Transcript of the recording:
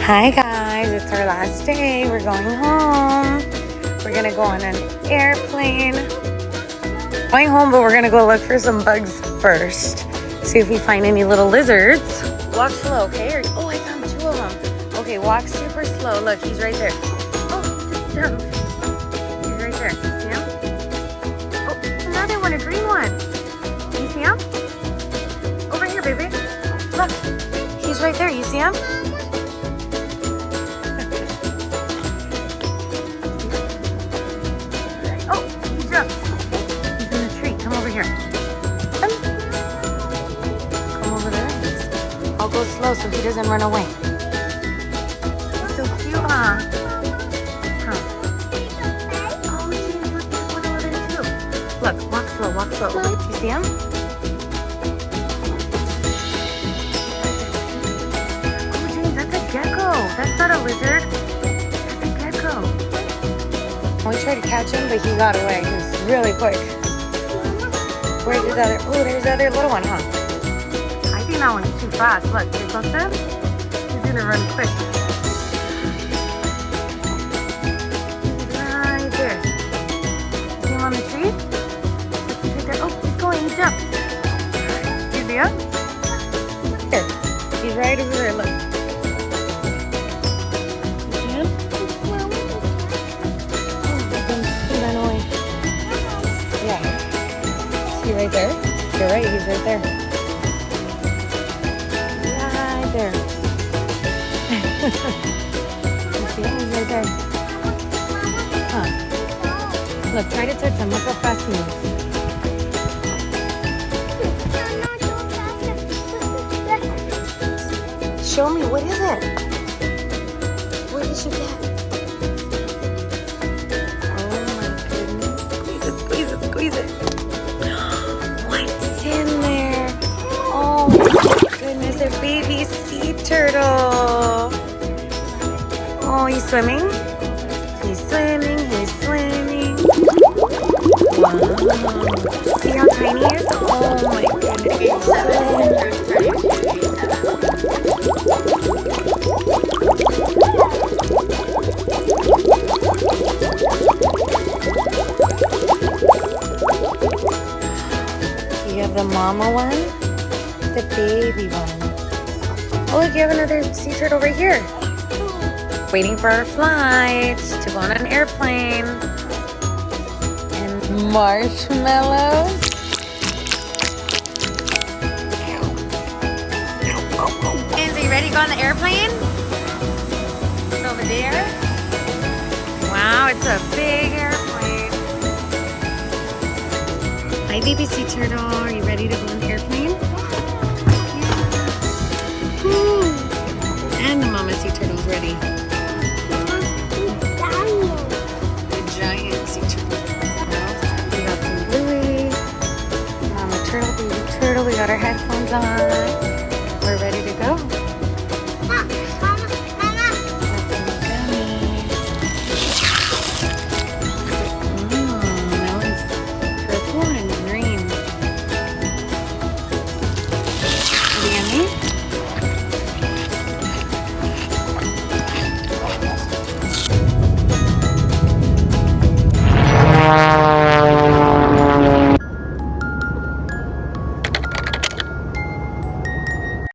Hi guys, it's our last day. We're going home. We're gonna go on an airplane. Going home, but we're gonna go look for some bugs first. See if we find any little lizards. Walk slow, okay? Oh, I found two of them. Okay, walk super slow. Look, he's right there. Oh, just jump. He's right there. See him? Oh, another one, a green one. You see him? Over here, baby. Look, he's right there. You see him? He's in the tree. Come over here. Come over there. I'll go slow so he doesn't run away. He's so cute, huh? Oh, geez, look, there's one over there too. Look, walk slow, walk slow. You see him? Oh, geez, that's a gecko. That's not a lizard. That's a gecko. We tried to catch him, but he got away. He was really quick. Where's his other? Oh, there's the other little one, huh? I think that one's too fast. Look, you close to him? He's gonna run quick. He's right there. See him on the tree? He's right there. Oh, he's going. He jumped. You see him? Here. He's right over there. Look. Right there. You're right, he's right there. Right there. You see him? He's right there. Huh. Look, try to touch him. Look how fast he moves. Show me, what is it? What did you get? Oh my goodness. Squeeze it, squeeze it, squeeze it. What's in there? Oh my goodness, a baby sea turtle. Oh, he's swimming? He's swimming, he's swimming. Wow. See how tiny he is? Oh my goodness. You have the mama one, the baby one. Oh look, you have another sea turtle right here. Waiting for our flight to go on an airplane. And marshmallows. Are you ready to go on the airplane? It's over there. Wow, it's a big airplane. Hi, baby sea turtle. Are you ready to go on the airplane? Yeah. And the mama sea turtle's ready.